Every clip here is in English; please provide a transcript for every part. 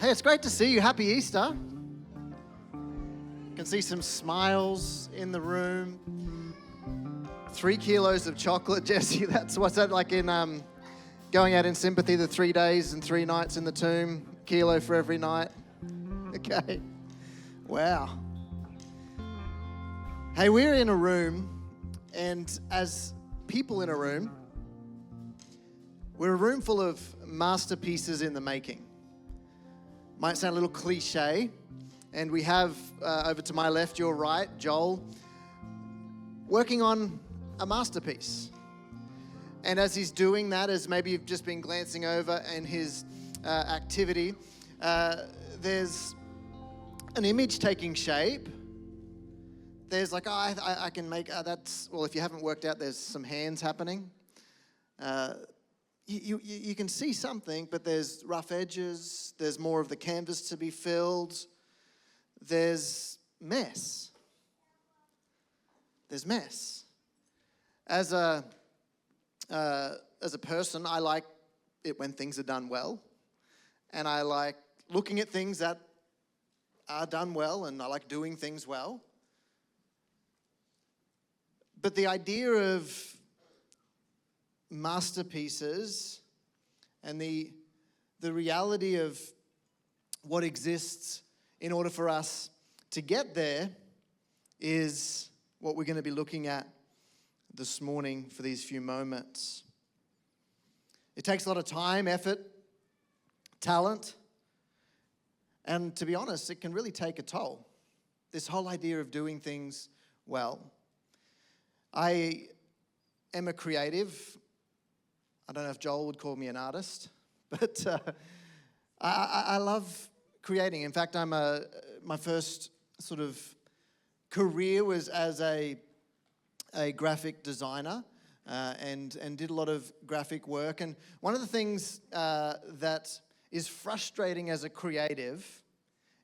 Hey, it's great to see you. Happy Easter. Can see some smiles in the room. 3 kilos of chocolate, Jesse. What's that like in going out in sympathy, the 3 days and 3 nights in the tomb, kilo for every night. Okay. Wow. Hey, we're in a room, and as people in a room, we're a room full of masterpieces in the making. Might sound a little cliche, and we have over to my left, your right, Joel, working on a masterpiece. And as he's doing that, as maybe you've just been glancing over in his activity, there's an image taking shape. There's like, I can make, well, if you haven't worked out, there's some hands happening. You can see something, but there's rough edges. There's more of the canvas to be filled. There's mess. There's mess. As a person, I like it when things are done well, and I like looking at things that are done well, and I like doing things well. But the idea of masterpieces and the reality of what exists in order for us to get there is what we're going to be looking at this morning for these few moments. It takes a lot of time, effort, talent, and to be honest, it can really take a toll. This whole idea of doing things well. I am a creative. I don't know if Joel would call me an artist, but I love creating. In fact, my first sort of career was as a graphic designer and did a lot of graphic work. And one of the things that is frustrating as a creative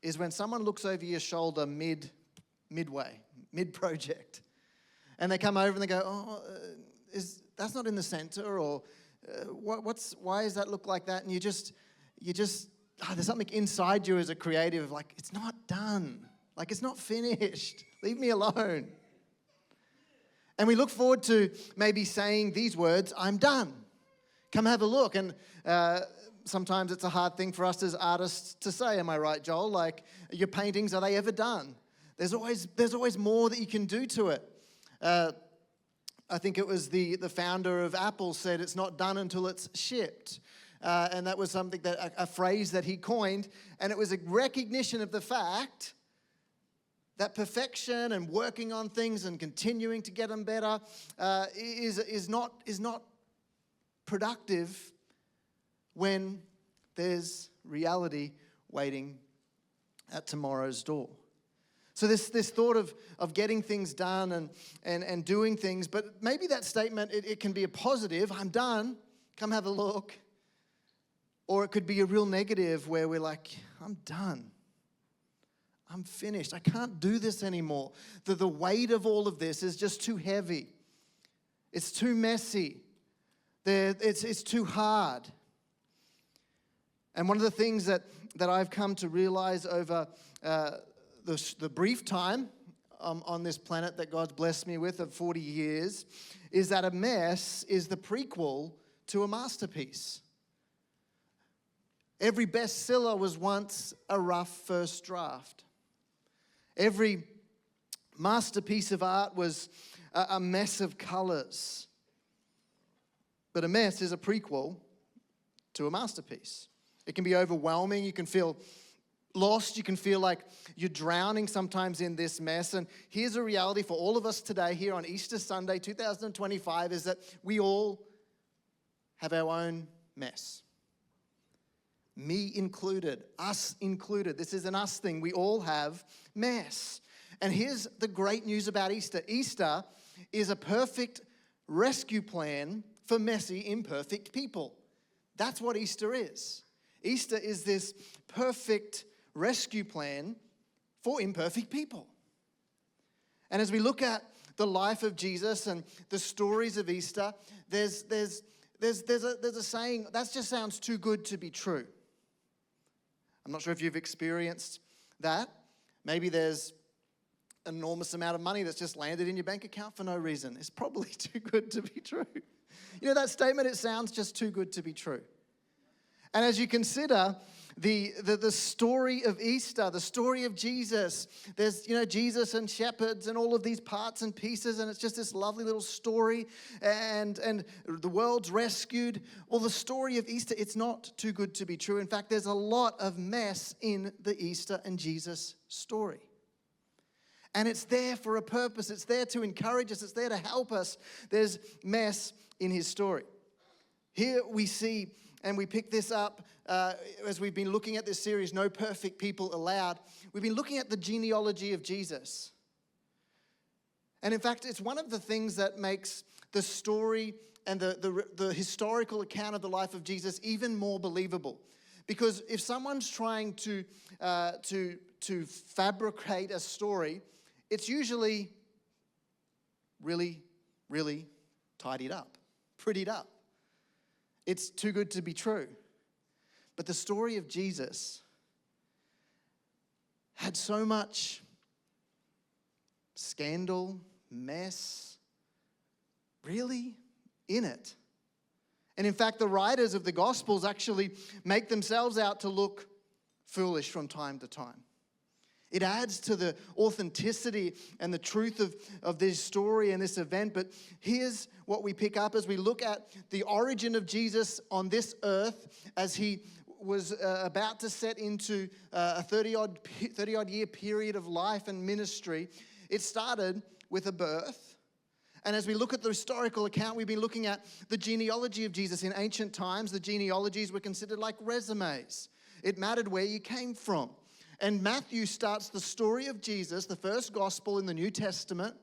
is when someone looks over your shoulder midway, mid-project, and they come over and they go, that's not in the center, or why does that look like that? And you just there's something inside you as a creative, like, it's not done. Like, it's not finished. Leave me alone. And we look forward to maybe saying these words, I'm done. Come have a look. And sometimes it's a hard thing for us as artists to say, am I right, Joel? Like, your paintings, are they ever done? There's always more that you can do to it. I think it was the founder of Apple said it's not done until it's shipped. And that was something a phrase that he coined. And it was a recognition of the fact that perfection and working on things and continuing to get them better is not productive when there's reality waiting at tomorrow's door. So this thought of getting things done and doing things, but maybe that statement, it can be a positive, I'm done, come have a look. Or it could be a real negative where we're like, I'm done. I'm finished. I can't do this anymore. The weight of all of this is just too heavy. It's too messy. It's too hard. And one of the things that I've come to realize over the brief time on this planet that God's blessed me with of 40 years is that a mess is the prequel to a masterpiece. Every bestseller was once a rough first draft. Every masterpiece of art was a mess of colors. But a mess is a prequel to a masterpiece. It can be overwhelming. You can feel lost. You can feel like you're drowning sometimes in this mess. And here's a reality for all of us today here on Easter Sunday 2025 is that we all have our own mess. Me included, us included. This is an us thing. We all have mess. And here's the great news about Easter. Easter is a perfect rescue plan for messy, imperfect people. That's what Easter is. Easter is this perfect rescue plan for imperfect people. And as we look at the life of Jesus and the stories of Easter, there's a saying, that just sounds too good to be true. I'm not sure if you've experienced that. Maybe there's an enormous amount of money that's just landed in your bank account for no reason. It's probably too good to be true. You know that statement, it sounds just too good to be true. And as you consider the story of Easter, the story of Jesus, there's, Jesus and shepherds and all of these parts and pieces, and it's just this lovely little story, and the world's rescued. Well, the story of Easter, it's not too good to be true. In fact, there's a lot of mess in the Easter and Jesus story. And it's there for a purpose. It's there to encourage us. It's there to help us. There's mess in his story. Here we see, and we pick this up as we've been looking at this series, No Perfect People Allowed. We've been looking at the genealogy of Jesus. And in fact, it's one of the things that makes the story and the historical account of the life of Jesus even more believable. Because if someone's trying to fabricate a story, it's usually really, really tidied up, prettied up. It's too good to be true. But the story of Jesus had so much scandal, mess, really, in it. And in fact, the writers of the Gospels actually make themselves out to look foolish from time to time. It adds to the authenticity and the truth of this story and this event. But here's what we pick up as we look at the origin of Jesus on this earth as he was about to set into a 30-odd year period of life and ministry. It started with a birth. And as we look at the historical account, we've been looking at the genealogy of Jesus. In ancient times, the genealogies were considered like resumes. It mattered where you came from. And Matthew starts the story of Jesus, the first gospel in the New Testament,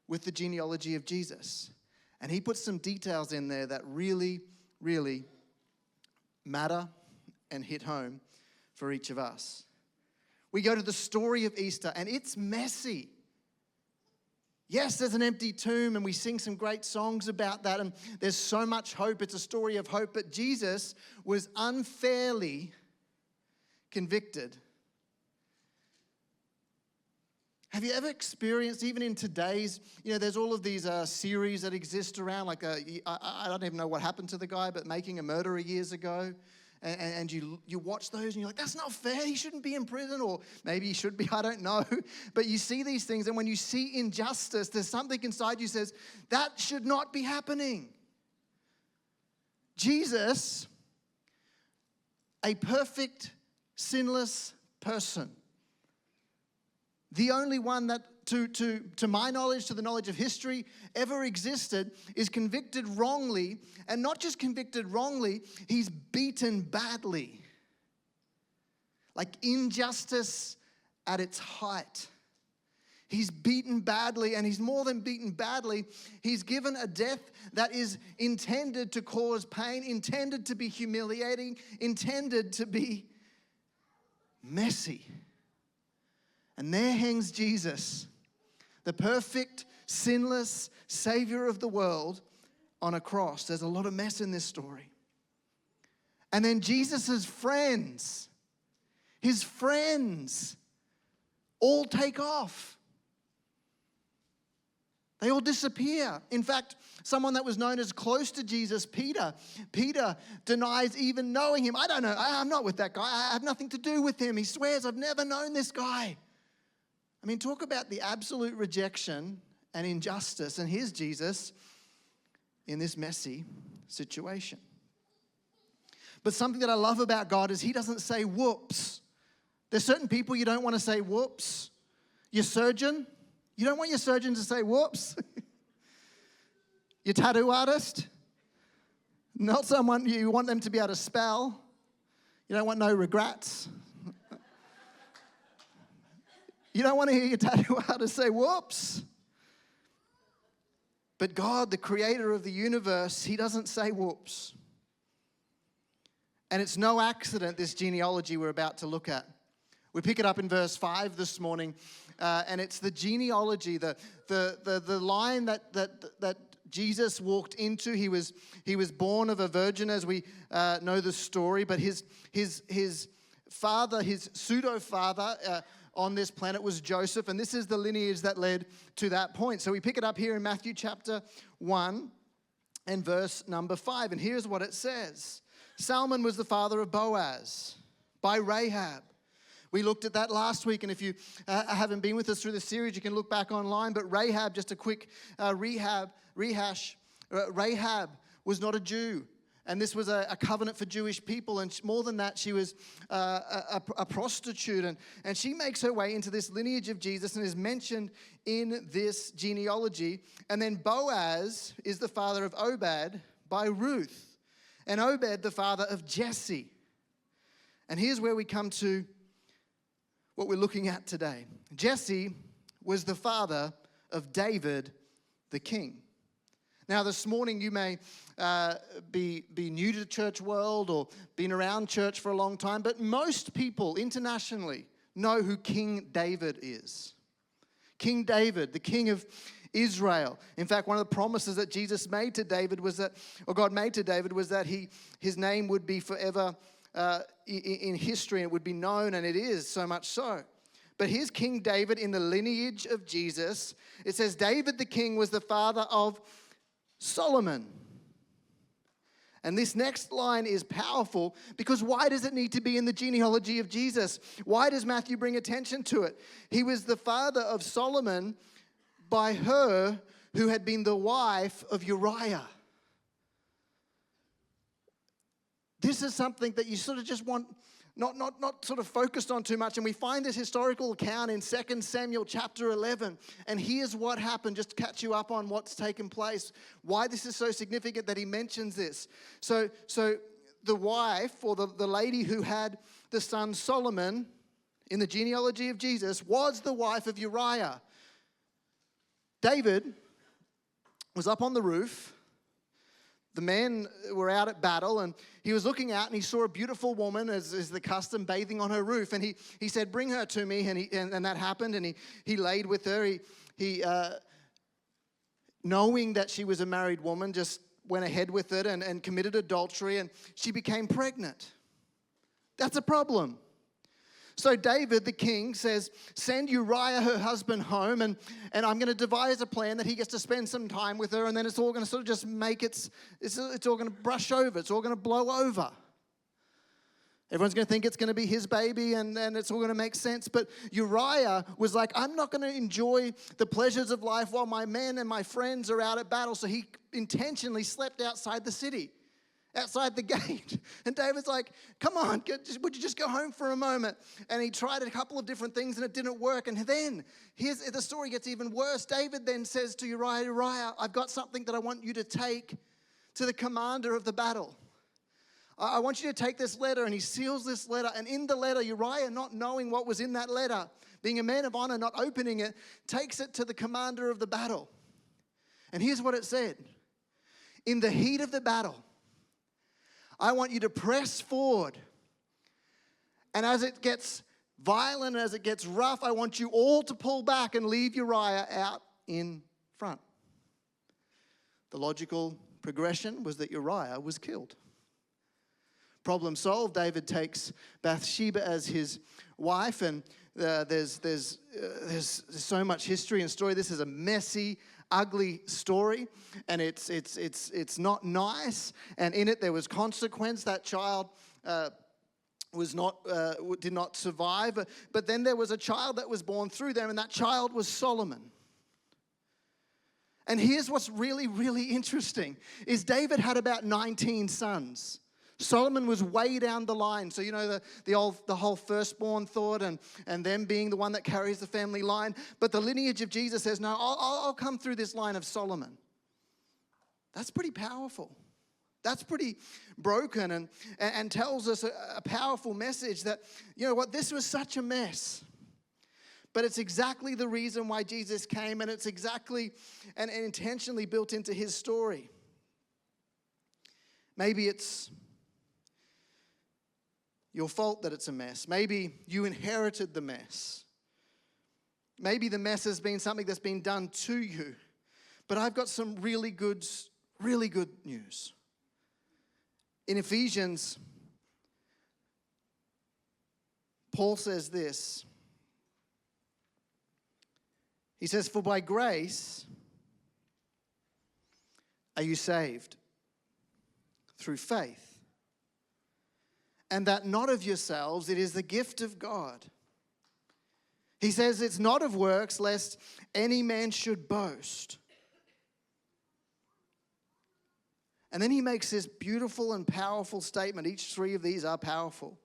with the genealogy of Jesus. And he puts some details in there that really, really matter and hit home for each of us. We go to the story of Easter, and it's messy. Yes, there's an empty tomb, and we sing some great songs about that, and there's so much hope. It's a story of hope, but Jesus was unfairly convicted. Have you ever experienced, even in today's, there's all of these series that exist around, like I don't even know what happened to the guy, but Making a Murderer years ago. And you watch those and you're like, that's not fair. He shouldn't be in prison, or maybe he should be. I don't know. But you see these things, and when you see injustice, there's something inside you says, that should not be happening. Jesus, a perfect, sinless person, the only one that, to my knowledge, to the knowledge of history, ever existed, is convicted wrongly. And not just convicted wrongly, he's beaten badly. Like injustice at its height. He's beaten badly, and he's more than beaten badly. He's given a death that is intended to cause pain, intended to be humiliating, intended to be messy. And there hangs Jesus, the perfect, sinless Savior of the world, on a cross. There's a lot of mess in this story. And then Jesus' friends, his friends, all take off. They all disappear. In fact, someone that was known as close to Jesus, Peter denies even knowing him. I don't know. I'm not with that guy. I have nothing to do with him. He swears, I've never known this guy. I mean, talk about the absolute rejection and injustice. And here's Jesus in this messy situation. But something that I love about God is he doesn't say whoops. There's certain people you don't want to say whoops. Your surgeon, you don't want your surgeon to say whoops. Your tattoo artist, not someone you want them to be able to spell. You don't want no regrets. You don't want to hear your tattoo artist say whoops. But God, the creator of the universe, he doesn't say whoops. And it's no accident, this genealogy we're about to look at. We pick it up in verse 5 this morning, and it's the genealogy, the line that Jesus walked into. He was born of a virgin, as we know the story, but his father, his pseudo-father on this planet was Joseph, and this is the lineage that led to that point. So we pick it up here in Matthew chapter 1 and verse number 5, and here's what it says. Salmon was the father of Boaz by Rahab. We looked at that last week, and if you haven't been with us through the series, you can look back online. But Rahab, just a quick rehash, Rahab was not a Jew. And this was a covenant for Jewish people. And more than that, she was a prostitute. And she makes her way into this lineage of Jesus and is mentioned in this genealogy. And then Boaz is the father of Obed by Ruth. And Obed, the father of Jesse. And here's where we come to what we're looking at today. Jesse was the father of David, the king. Now, this morning you may be new to the church world or been around church for a long time, but most people internationally know who King David is. King David, the king of Israel. In fact, one of the promises that Jesus made to David was that, or God made to David, was that his name would be forever in history, and it would be known, and it is so much so. But here's King David in the lineage of Jesus. It says David the king was the father of Solomon. And this next line is powerful because why does it need to be in the genealogy of Jesus? Why does Matthew bring attention to it? He was the father of Solomon by her who had been the wife of Uriah. This is something that you sort of just want not sort of focused on too much. And we find this historical account in 2 Samuel chapter 11. And here's what happened, just to catch you up on what's taken place. Why this is so significant that he mentions this. So the wife, or the lady who had the son Solomon in the genealogy of Jesus, was the wife of Uriah. David was up on the roof. The men were out at battle, and he was looking out, and he saw a beautiful woman, as is the custom, bathing on her roof. And he said, "Bring her to me." And that happened, and he laid with her. He knowing that she was a married woman, just went ahead with it and committed adultery, and she became pregnant. That's a problem. So David, the king, says, send Uriah, her husband, home, and I'm going to devise a plan that he gets to spend some time with her, and then it's all going to sort of just make it's all going to brush over. It's all going to blow over. Everyone's going to think it's going to be his baby, and it's all going to make sense. But Uriah was like, I'm not going to enjoy the pleasures of life while my men and my friends are out at battle. So he intentionally slept outside the city, outside the gate. And David's like, come on, would you just go home for a moment? And he tried a couple of different things and it didn't work. And then the story gets even worse. David then says to Uriah, I've got something that I want you to take to the commander of the battle. I want you to take this letter. And he seals this letter. And in the letter, Uriah, not knowing what was in that letter, being a man of honor, not opening it, takes it to the commander of the battle. And here's what it said. In the heat of the battle, I want you to press forward. And as it gets violent, as it gets rough, I want you all to pull back and leave Uriah out in front. The logical progression was that Uriah was killed. Problem solved. David takes Bathsheba as his wife, and there's so much history and story. This is a messy, ugly story, and it's not nice. And in it there was consequence. That child did not survive. But then there was a child that was born through them, and that child was Solomon. And here's what's really, really interesting: is David had about 19 sons. Solomon was way down the line. So, you know, the whole firstborn thought and them being the one that carries the family line. But the lineage of Jesus says, no, I'll come through this line of Solomon. That's pretty powerful. That's pretty broken and tells us a powerful message that, you know what, this was such a mess. But it's exactly the reason why Jesus came, and it's exactly and intentionally built into his story. Maybe it's your fault that it's a mess. Maybe you inherited the mess. Maybe the mess has been something that's been done to you. But I've got some really good news. In Ephesians Paul says this. He says, "For by grace are you saved through faith, and that not of yourselves, it is the gift of God." He says it's not of works, lest any man should boast. And then he makes this beautiful and powerful statement. Each three of these are powerful.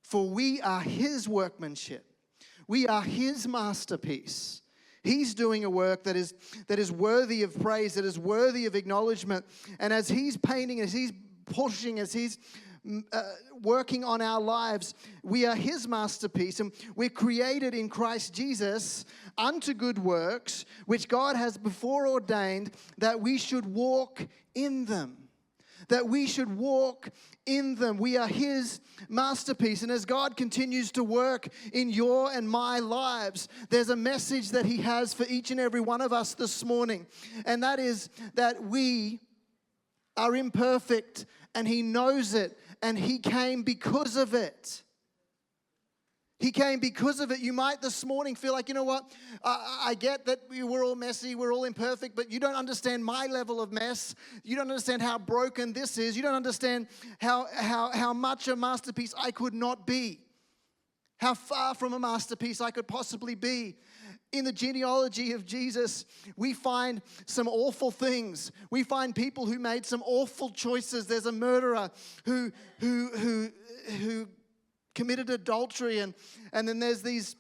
"For we are his workmanship. We are his masterpiece." He's doing a work that is worthy of praise, that is worthy of acknowledgement. And as he's painting, as he's pushing, as he's working on our lives, we are his masterpiece, and we're created in Christ Jesus unto good works, which God has before ordained that we should walk in them. That we should walk in them. We are his masterpiece. And as God continues to work in your and my lives, there's a message that he has for each and every one of us this morning. And that is that we are imperfect, and he knows it, and he came because of it. He came because of it. You might this morning feel like, you know what, I get that we're all messy, we're all imperfect, but you don't understand my level of mess. You don't understand how broken this is. You don't understand how much a masterpiece I could not be. How far from a masterpiece I could possibly be. In the genealogy of Jesus, we find some awful things. We find people who made some awful choices. There's a murderer who committed adultery, and then there's these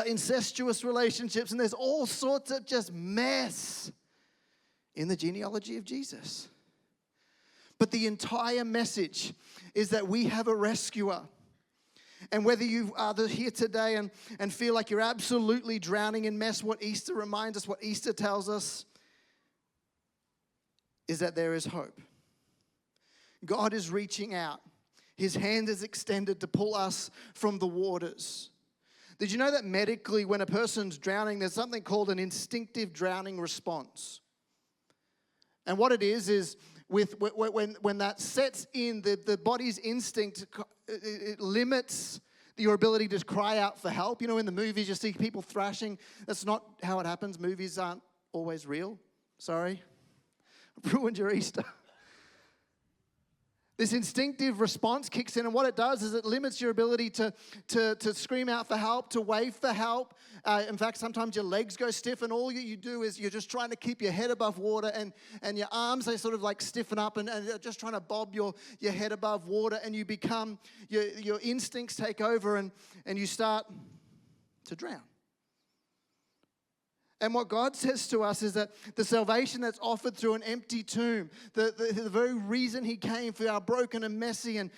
incestuous relationships, and there's all sorts of just mess in the genealogy of Jesus. But the entire message is that we have a rescuer. And whether you are here today and feel like you're absolutely drowning in mess, what Easter reminds us, what Easter tells us, is that there is hope. God is reaching out. His hand is extended to pull us from the waters. Did you know that medically, when a person's drowning, there's something called an instinctive drowning response? And what it is when that sets in, the body's instinct, it limits your ability to cry out for help. You know, in the movies, you see people thrashing. That's not how it happens. Movies aren't always real. Sorry. I've ruined your Easter. This instinctive response kicks in, and what it does is it limits your ability to scream out for help, to wave for help. In fact, sometimes your legs go stiff, and all you do is you're just trying to keep your head above water, and your arms, they sort of like stiffen up, and you're just trying to bob your head above water, and you become, your instincts take over, and you start to drown. And what God says to us is that the salvation that's offered through an empty tomb, the very reason he came for our broken and messy and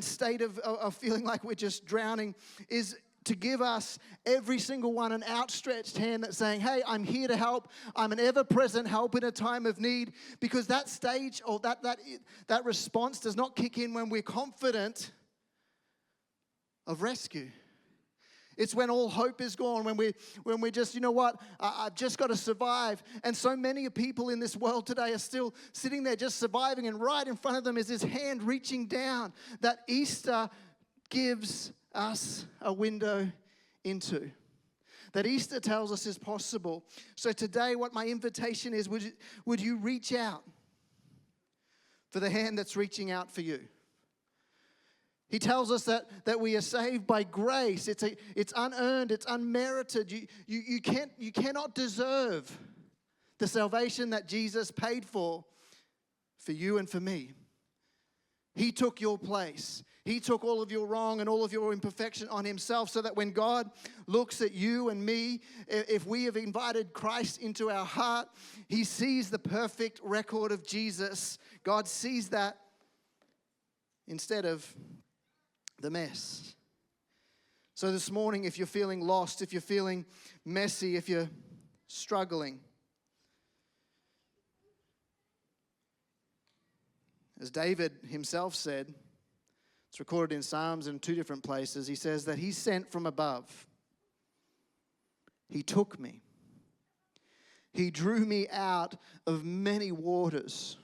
state of feeling like we're just drowning, is to give us, every single one, an outstretched hand that's saying, hey, I'm here to help. I'm an ever-present help in a time of need. Because that stage or that response does not kick in when we're confident of rescue. It's when all hope is gone, when we're just, you know what, I've just got to survive. And so many people in this world today are still sitting there just surviving, and right in front of them is this hand reaching down that Easter gives us a window into. That Easter tells us is possible. So today, what my invitation is, would you reach out for the hand that's reaching out for you? He tells us that we are saved by grace. It's unearned, it's unmerited. You cannot deserve the salvation that Jesus paid for you and for me. He took your place. He took all of your wrong and all of your imperfection on himself, so that when God looks at you and me, if we have invited Christ into our heart, he sees the perfect record of Jesus. God sees that instead of the mess. So this morning, if you're feeling lost, if you're feeling messy, if you're struggling, as David himself said, it's recorded in Psalms in 2 different places, he says that he sent from above. He took me. He drew me out of many waters.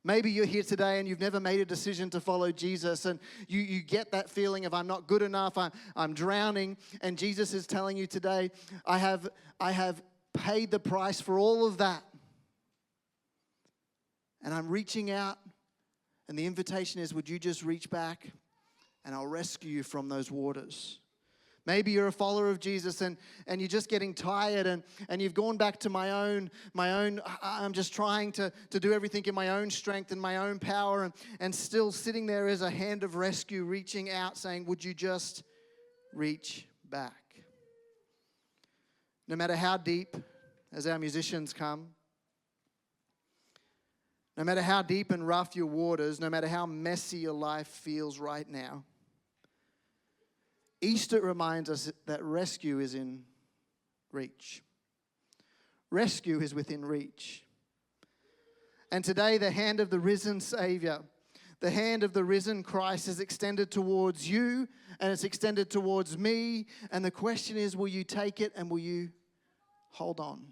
Maybe you're here today and you've never made a decision to follow Jesus, and you get that feeling of I'm not good enough, I'm drowning, and Jesus is telling you today, I have paid the price for all of that. And I'm reaching out, and the invitation is, would you just reach back and I'll rescue you from those waters. Maybe you're a follower of Jesus and you're just getting tired and you've gone back to my own, I'm just trying to do everything in my own strength and my own power, and still sitting there as a hand of rescue reaching out saying, would you just reach back? No matter how deep, as our musicians come, no matter how deep and rough your waters, no matter how messy your life feels right now, Easter reminds us that rescue is in reach. Rescue is within reach. And today, the hand of the risen Savior, the hand of the risen Christ is extended towards you, and it's extended towards me. And the question is, will you take it and will you hold on?